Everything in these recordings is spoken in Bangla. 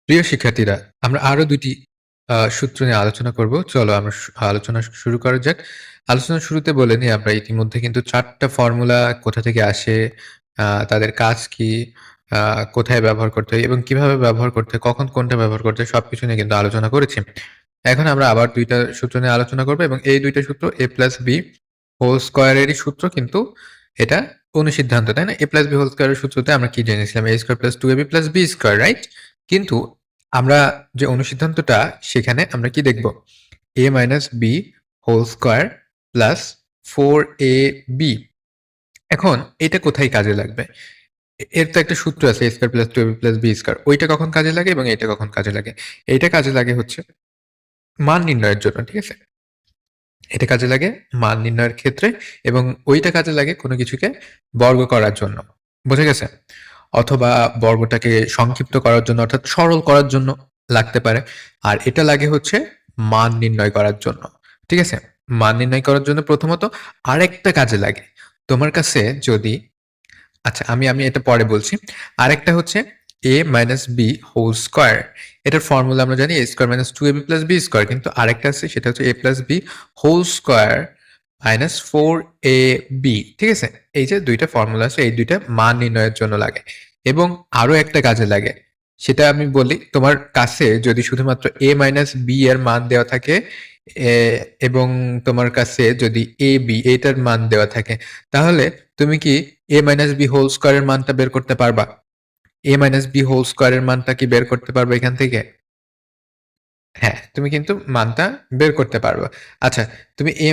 প্রিয় শিক্ষার্থীরা, আমরা আরো ২ টি সূত্র নিয়ে আলোচনা করব। চলো আমরা আলোচনা শুরু করা যাক। আলোচনার শুরুতে বলে নিই আমরা ইতিমধ্যে কিন্তু ৪ টা ফর্মুলা কোথা থেকে আসে, তাদের কাজ কি, আ কোথায় ব্যবহার করতে হয় এবং কিভাবে ব্যবহার করতে হয়, কখন কোনটা ব্যবহার করতে হয় সবকিছু নিয়ে কিন্তু আলোচনা করেছি। এখন আমরা আবার ২ টা সূত্র নিয়ে আলোচনা করব এবং এই ২ টা সূত্র a+b² এরই সূত্র, কিন্তু এটা অনুসিদ্ধান্ত, তাই না? a+b² এর সূত্রতে আমরা কি জেনেছিলাম? a² + 2ab + b², right? কিন্তু আমরা যে অনুসিদ্ধান্তটা, সেখানে আমরা কি দেখব? a - b whole square plus 4ab। এখন এটা কোথায় কাজে লাগবে? এর তো একটা সূত্র আছে, a² + 2ab + b²। ওইটা কখন কাজে লাগে এবং এটা কখন কাজে লাগে? এইটা কাজে লাগে হচ্ছে মান নির্ণয়ের জন্য, ঠিক আছে? এটা কাজে লাগে মান নির্ণয়ের ক্ষেত্রে এবং ওইটা কাজে লাগে কোনো কিছুকে বর্গ করার জন্য। বোঝা গেছে? অথবা বর্গটাকে সংক্ষিপ্ত করার জন্য, অর্থাৎ সরল করার জন্য লাগতে পারে। আর এটা লাগে হচ্ছে মান নির্ণয় করার জন্য। ঠিক আছে? মান নির্ণয় করার জন্য প্রথমত আরেকটা কাজে লাগে। তোমার কাছে যদি, আচ্ছা, আমি এটা পরে বলছি। আরেকটা হচ্ছে a - b হোল স্কয়ার। এটার ফর্মুলা আমরা জানি a² - 2ab + b², কিন্তু আরেকটা আছে, সেটা হচ্ছে a + b whole square minus 4ab। ঠিক আছে? এই যে ২ টা ফর্মুলা আছে, এই ২ টা মান নির্ণয়ের জন্য লাগে এবং আরো একটা কাজে লাগে। সেটা আমি বলি, তোমার কাছে যদি শুধুমাত্র a - b এর মান দেওয়া থাকে, এ এবং তোমার কাছে যদি ab এইটার মান দেওয়া থাকে, তাহলে তুমি কি a - b হোল স্কয়ার এর মানটা বের করতে পারবা? a - b হোল স্কয়ার এর মানটা কি বের করতে পারবা এখান থেকে? হ্যাঁ, তুমি কিন্তু মানটা বের করতে পারবা। আচ্ছা, তুমি a+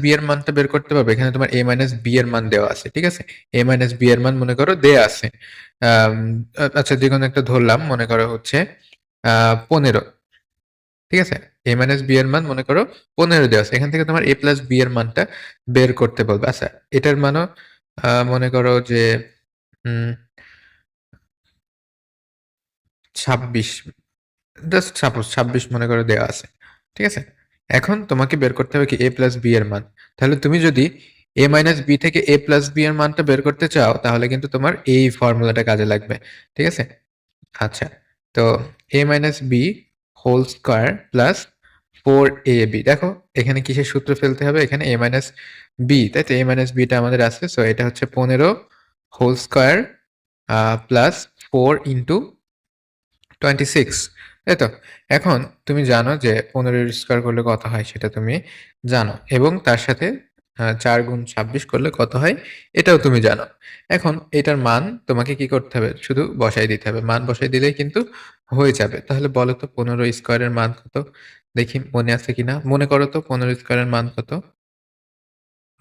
b এর মানটা বের করতে পারবে? এখানে তোমার a - b এর মান দেওয়া আছে। ঠিক আছে? a - b এর মান মনে করো দেয়া আছে। আম আচ্ছা, যেকোনো একটা ধরলাম, মনে করো হচ্ছে ১৫। ঠিক আছে? a - b এর মান মনে করো ১৫ দেওয়া আছে। এখান থেকে তোমার a+b এর মানটা বের করতে বলবে। আচ্ছা, এটার মানও মনে করো যে উম ২৬, জাস্ট সাপোজ ২৬ মনে করে দেওয়া আছে। ঠিক আছে? এখন তোমাকে বের করতে হবে কি a+b এর মান। তাহলে তুমি যদি a - b থেকে a+b এর মানটা বের করতে চাও, তাহলে কিন্তু তোমার এই ফর্মুলাটা কাজে লাগবে। ঠিক আছে? আচ্ছা, তো a - b whole square plus 4ab। দেখো এখানে কিসের সূত্র ফেলতে হবে? এখানে a - b, তাই তো? a - b টা আমাদের আছে। সো এটা হচ্ছে 15 হোল স্কয়ার প্লাস 4 ইনটু 26, তাই তো? এখন তুমি জানো যে 15 এর স্কয়ার করলে কত হয়, সেটা তুমি জানো এবং তার সাথে 4 গুণ 26 করলে কত হয়, এটাও তুমি জানো। এখন এটার মান তোমাকে কি করতে হবে? শুধু বসায় দিতে হবে। মান বসায় দিলেই কিন্তু হয়ে যাবে। তাহলে বলো তো 15 স্কয়ারের মান কত? দেখি মনে আছে কিনা? মনে করো তো 15 স্কয়ারের মান কত?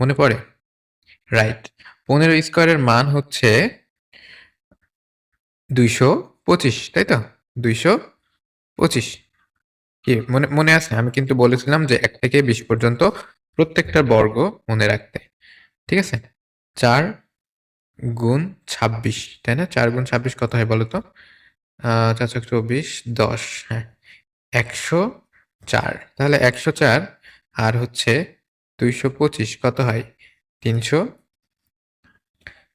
মনে পড়ে? রাইট। 15 স্কয়ারের মান হচ্ছে 225, তাই তো? 225। কি মনে মনে আছে? আমি কিন্তু বলেছিলাম যে ১ থেকে ২০ পর্যন্ত প্রত্যেকটার বর্গ মনে রাখতে। ঠিক আছে? ৪ গুণ ২৬, তাই না? ৪ গুণ ২৬ কত হয় বলো তো? ৪ ছক ২৪, ১০, হ্যাঁ, ১০৪। তাহলে ১০৪ আর হচ্ছে ২২৫ কত হয়? ৩০০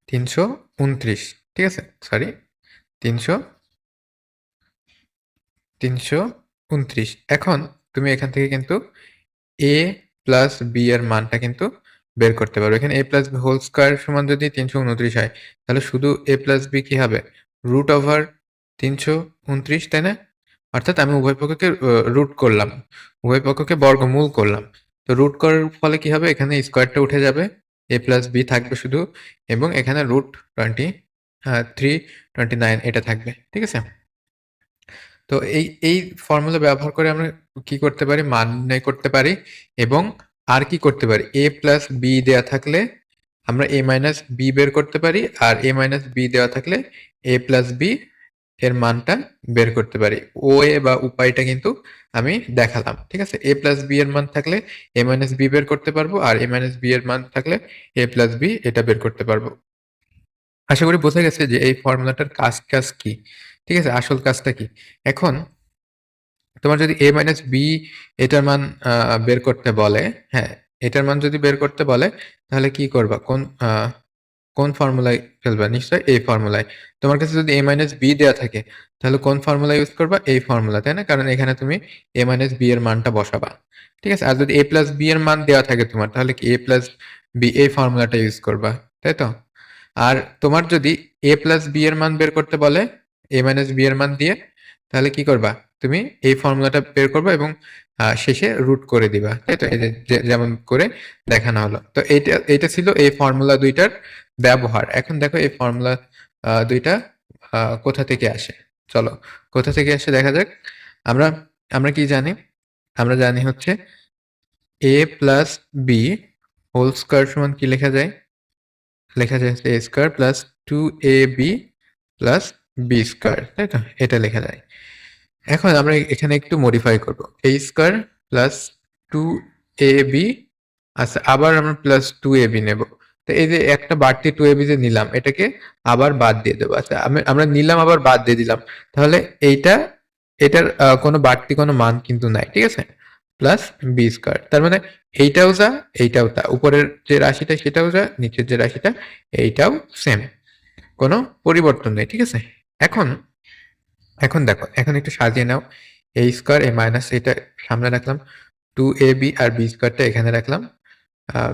৩২৯, ঠিক আছে? সরি, ৩০০ ৩২৯। এখন তুমি এখান থেকে কিন্তু a প্লাস b এর মানটা কিন্তু বের করতে পারবে। এখানে a plus b whole square সমান যদি ৩২৯ হয়, তাহলে শুধু a প্লাস b কি হবে? রুট ওভার ৩২৯, তাই না? অর্থাৎ আমি উভয় পক্ষকে রুট করলাম। উভয় পক্ষকে বর্গমূল করলাম। তো রুট করার ফলে কি হবে? এখানে স্কয়ারটা উঠে যাবে। a প্লাস b থাকবে শুধু এবং এখানে রুট 329 এটা থাকবে। ঠিক আছে? তো এই ফর্মুলা ব্যবহার করে আমরা কি করতে পারি? মান নির্ণয় করতে পারি এবং আর কি করতে পারি? a প্লাস b দেয়া থাকলে আমরা a মাইনাস b বের করতে পারি, আর a মাইনাস b দেওয়া থাকলে a প্লাস b এর মানটা বের করতে পারি। ওয়ে বা উপায়টা কিন্তু আমি দেখালাম। ঠিক আছে? a প্লাস b এর মান থাকলে a মাইনাস b বের করতে পারবো, আর a মাইনাস b এর মান থাকলে a প্লাস b এটা বের করতে পারবো। আশা করি বোঝা গেছে যে এই ফর্মুলাটার কাজ কি। ঠিক আছে? আসল কাজটা কি? এখন তোমার যদি a মাইনাস b এটার মান বের করতে বলে, হ্যাঁ, এটার মান যদি বের করতে বলে, তাহলে কি করবা? কোন ফর্মুলায় ফেলবা? নিশ্চয়ই এই ফর্মুলায়। তোমার কাছে যদি a মাইনাস b দেয়া থাকে তাহলে কোন ফর্মুলা ইউজ করবা? এই ফর্মুলা, তাই না? কারণ এখানে তুমি a মাইনাস b এর মানটা বসাবা। ঠিক আছে? আর যদি a প্লাস b এর মান দেওয়া থাকে তোমার তাহলে কি a প্লাস b এই ফর্মুলাটা ইউজ করবা, তাই তো? আর তোমার যদি a প্লাস b এর মান বের করতে বলে a মাইনাস b এর মান দিয়ে, তাহলে কি করবা? তুমি এই ফর্মুলাটা বের করবা এবং শেষে রুট করে দিবা, তাই তো? এই যেমন করে দেখানো হলো। তো এইটা ছিল এই ফর্মুলা দুইটার ব্যবহার। এখন দেখো এই ফর্মুলা দুইটা কোথা থেকে আসে। চলো কোথা থেকে আসে দেখা যাক। আমরা আমরা কি জানি? আমরা জানি হচ্ছে a plus b whole square সমান কি লেখা যায়? লেখা যায় a square plus 2ab plus b square, তাই তো? এটা লেখা যায়। এখন আমরা এখানে একটু মডিফাই করব। a স্কয়ার প্লাস 2ab, আচ্ছা আবার আমরা প্লাস 2ab নেব। তো এই যে একটা বাড়তি 2ab যে নিলাম এটাকে আবার বাদ দিয়ে দেবো। আচ্ছা আমরা নিলাম আবার বাদ দিয়ে দিলাম। তাহলে এটার কোনো বাড়তি কোনো মান কিন্তু নাই, ঠিক আছে? প্লাস বি স্কয়ার, তার মানে এইটাও যা এইটাও তা, উপরের যে রাশিটা সেটাও যা, নিচের যে রাশিটা এইটাও সেম, কোনো পরিবর্তন নেই, ঠিক আছে? এখন এখন দেখো, এখন একটু সাজিয়ে নাও। a স্কয়ার এ মাইনাস এটা সামনে রাখলাম, 2ab আর b স্কয়ারটা এখানে রাখলাম,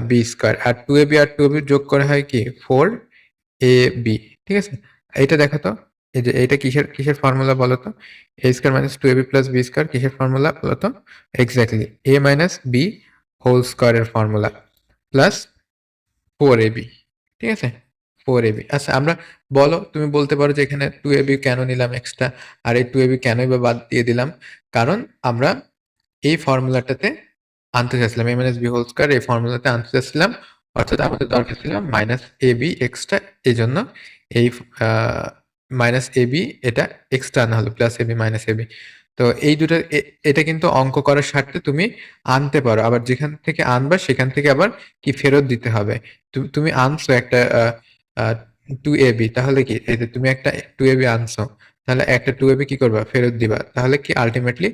b স্কয়ার আর 2ab আর 2ab যোগ করে হয় কি 4ab, ঠিক আছে? এটা দেখো তো, এই যে এটা কিসের কিসের ফর্মুলা বলো তো? a square minus 2ab plus b square কিসের ফর্মুলা বলো তো? Exactly a minus b whole স্কয়ারের ফর্মুলা প্লাস 4ab, ঠিক আছে? 4ab। আচ্ছা আমরা বলো, তুমি বলতে পারো যে এখানে 2ab কেন নিলাম এক্সট্রা, আর এই 2ab কেনই বা বাদ দিয়ে দিলাম? কারণ আমরা এই ফর্মুলাটাতে আনতে চাচ্ছিলাম a minus b whole square, এই ফর্মুলাতে আনতে চাচ্ছিলাম, অর্থাৎ আমাদের দরকার ছিল মাইনাস ab এক্সট্রা, এই জন্য এই মাইনাস ab এটা এক্সট্রা আনা হলো, প্লাস ab মাইনাস ab। তো এই দুটো এটা কিন্তু অঙ্ক করার স্বার্থে তুমি আনতে পারো, আবার যেখান থেকে আনবা সেখান থেকে আবার কি ফেরত দিতে হবে। তুমি আনছো একটা 2ab, তাহলে কি এই যে তুমি একটা 2ab আনছো, তাহলে একটা 2ab কি করবা? ফেরত দিবা। তাহলে কি আলটিমেটলি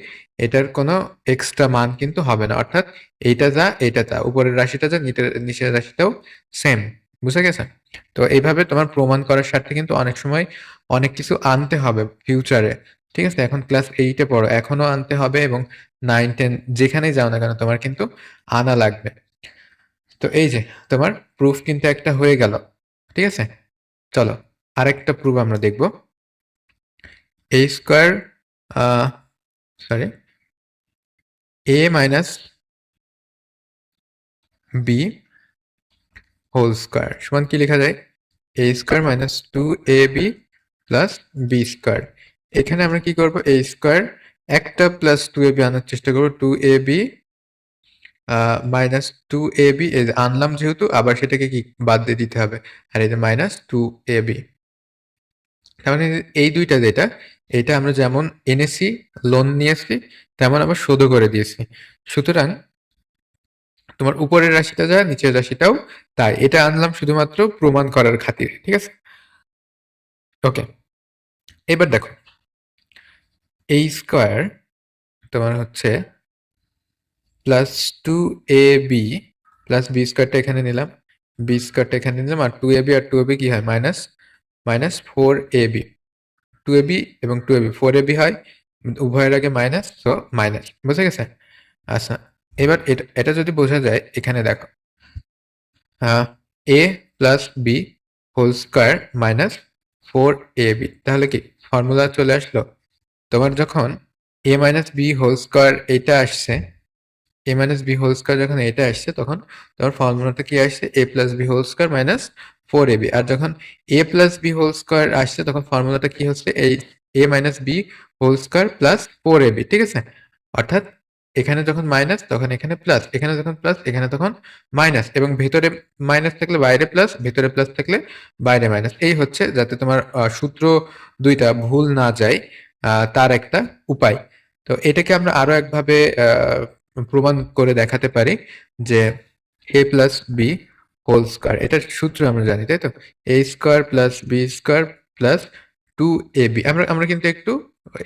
এটার কোনো এক্সট্রা মান কিন্তু হবে না, অর্থাৎ এইটা যা এইটা তা, উপরের রাশিটা যা নিচের রাশিটাও সেম। বুঝা গেছে? তো এইভাবে তোমার প্রমাণ করার স্বার্থে কিন্তু অনেক সময় অনেক কিছু আনতে হবে ফিউচারে, ঠিক আছে? এখন ক্লাস 8-এ পড়ো, এখনো আনতে হবে, এবং 9-10 যেখানেই যাও না কেন তোমার কিন্তু আনা লাগবে। তো এই যে তোমার প্রুফ কিন্তু একটা হয়ে গেল, ঠিক আছে? চলো আরেকটা প্রুফ আমরা দেখব। a square sorry a minus b whole square সমান কি লেখা যায়? a square minus 2ab plus b square. এখানে আমরা কি করব? a স্কয়ার একটা প্লাস 2ab আনার চেষ্টা করব, 2ab মাইনাস 2ab এই যে আনলাম যেহেতু, আবার সেটাকে কি বাদ দিয়ে দিতে হবে, আর এই যে মাইনাস 2ab। তার মানে এই দুইটা যেটা, এটা আমরা যেমন এনেছি, লোন নিয়েছি, তেমন আবার শোধও করে দিয়েছি। সুতরাং তোমার উপরের রাশিটা যা নিচের রাশিটাও তাই, এটা আনলাম শুধুমাত্র প্রমাণ করার খাতিরে, ঠিক আছে? ওকে, এবার দেখো a স্কয়ার তোমার হচ্ছে প্লাস 2ab প্লাস b স্কয়ারটা এখানে নিলাম, b স্কয়ারটা এখানে নিলাম, আর 2ab আর 2ab কি হয়? মাইনাস মাইনাস 4ab, 2ab এবং 2ab 4ab হয়, উভয়ের আগে মাইনাস, তো মাইনাস। বুঝা গেছে? আচ্ছা এবার এটা এটা যদি বোঝা যায়, এখানে দেখো a plus b whole square minus 4ab, তাহলে কি ফর্মুলা চলে আসলো? তোমার যখন a minus b whole square এটা আসছে, a minus b whole square যখন এটা আসছে, তখন তোমার ফর্মুলাটা কি আসছে? a plus b whole square minus 4ab। আর যখন a plus b whole square আসছে তখন ফর্মুলাটা কি হচ্ছে? এই a minus b whole square plus 4ab, ঠিক আছে? অর্থাৎ এখানে যখন মাইনাস তখন এখানে প্লাস, এখানে যখন প্লাস এখানে তখন মাইনাস, এবং ভেতরে মাইনাস থাকলে বাইরে প্লাস, ভেতরে প্লাস থাকলে বাইরে মাইনাস। এই হচ্ছে যাতে তোমার সূত্র দুইটা ভুল না যায়, তার একটা উপায়। তো এটাকে আমরা আরো একভাবে প্রমাণ করে দেখাতে পারি যে a plus B whole square, এটার সূত্র আমরা জানি, তাই তো? a square plus B square plus 2ab। আমরা আমরা কিন্তু একটু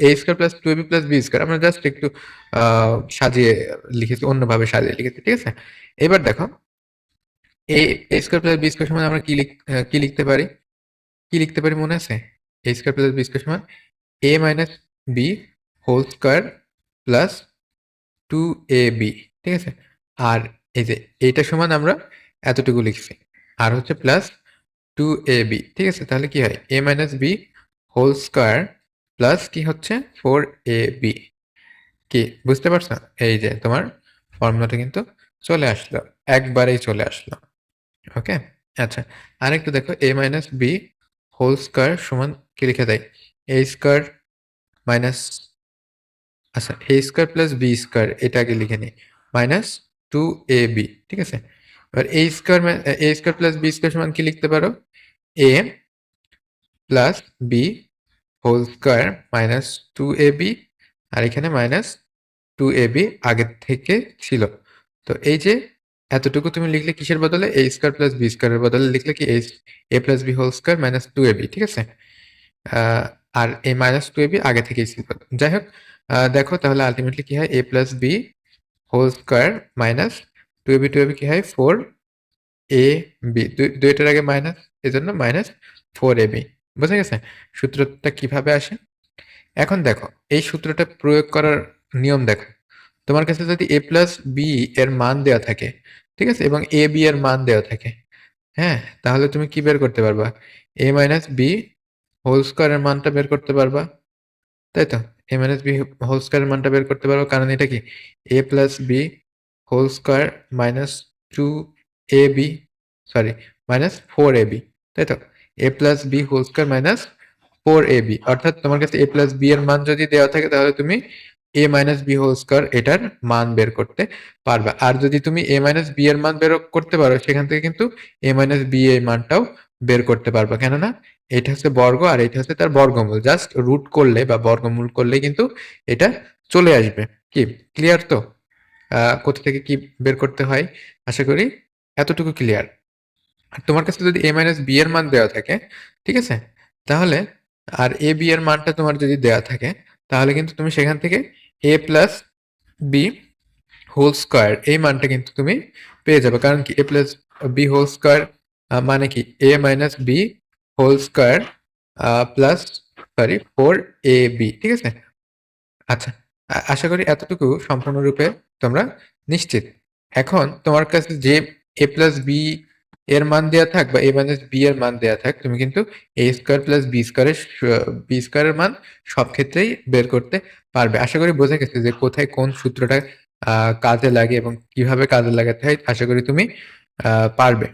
a square plus 2ab plus B square আমরা জাস্ট একটু সাজিয়ে লিখেছি, অন্যভাবে সাজিয়ে লিখেছি, ঠিক আছে? এবার দেখো এ স্কয়ার প্লাস বি স্কয়ার সমান আমরা কি লিখতে পারি? কি লিখতে পারি মনে আছে? A square plus B square সমান a minus B whole square plus 2ab, ঠিক আছে? আর এই যে এইটা সমান আমরা এতটুকু লিখছি। আর হচ্ছে প্লাস 2ab, ঠিক আছে? তাহলে কি হয়? a minus B whole square plus কি হচ্ছে 4ab। কি বুঝতে পারছো? এই যে তোমার ফর্মুলাটা কিন্তু চলে আসলো, একবারেই চলে আসলো। ওকে, আচ্ছা, আরেকটু দেখো, a minus B whole square সমান কি লিখে দেয়? a স্কয়ার মাইনাস, আচ্ছা, a square plus B square এটা আগে লিখে নিই, মাইনাস 2ab, ঠিক আছে? এবার a square plus B square সমান কি লিখতে পারো? A plus B whole square minus 2ab, আর এখানে মাইনাস 2ab আগের থেকে ছিল। তো এই যে এতটুকু তুমি লিখলে কিসের বদলে? এ স্কয়ার প্লাস বি স্কয়ারের বদলে লিখলে কি a plus B whole square minus 2ab, ঠিক আছে? আর এই মাইনাস 2ab আগে থেকেই ছিল। যাই হোক, দেখো তাহলে আলটিমেটলি কি হয়? A plus B whole square minus 2ab কি হয়? 4ab, দুইটার আগে মাইনাস, এজন্য মাইনাস 4ab। বোঝা গেছে সূত্রটা কিভাবে আসে? এখন দেখো এই সূত্রটা প্রয়োগ করার নিয়ম দেখো। তোমার কাছে যদি a প্লাস বি এর মান দেওয়া থাকে, ঠিক আছে, এবং a b এর মান দেওয়া থাকে, হ্যাঁ, তাহলে তুমি কি বের করতে পারবা? a মাইনাস বি হোল স্কয়ারের মানটা বের করতে পারবা, তাই তো? a মাইনাস বি হোল স্কয়ারের মানটা বের করতে পারবো, কারণ এটা কি? a plus B whole square minus 2ab, sorry, minus 4ab, তাই তো? a plus B whole square minus 4ab, অর্থাৎ তোমার কাছে a প্লাস বি এর মান যদি দেওয়া থাকে তাহলে তুমি a minus B whole square এটার মান বের করতে পারবে। আর যদি তুমি a মাইনাস বি এর মান বের করতে পারো, সেখান থেকে কিন্তু a মাইনাস বি এর মানটাও বের করতে পারবা, কেননা এটা হচ্ছে বর্গ আর এটা হচ্ছে তার বর্গমূল। জাস্ট রুট করলে বা বর্গমূল করলে কিন্তু এটা চলে আসবে। কি ক্লিয়ার তো? কোথা থেকে কি বের করতে হয়? আশা করি এতটুকু ক্লিয়ার। আর তোমার কাছে যদি a মাইনাস বি এর মান দেওয়া থাকে, ঠিক আছে, তাহলে আর এ বি এর মানটা তোমার যদি দেওয়া থাকে, তাহলে কিন্তু তুমি সেখান থেকে a plus B whole square এই মানটা কিন্তু তুমি পেয়ে যাবে। কারণ কি? a plus B whole square মানে কি? a minus B whole square plus, sorry, 4ab, ঠিক আছে? আচ্ছা, আশা করি এতটুকু সম্পূর্ণরূপে তোমরা নিশ্চিত। এখন তোমার কাছে যে a প্লাস বি এর মান দেওয়া থাক বা a মাইনাস বি এর মান দেওয়া থাক, তুমি কিন্তু a স্কয়ার প্লাস বি স্কয়ারের মান সব ক্ষেত্রেই বের করতে পারবে। আশা করি বোঝা গেছে যে কোথায় কোন সূত্রটা কাজে লাগে এবং কিভাবে কাজে লাগাতে হয়। আশা করি তুমি পারবে।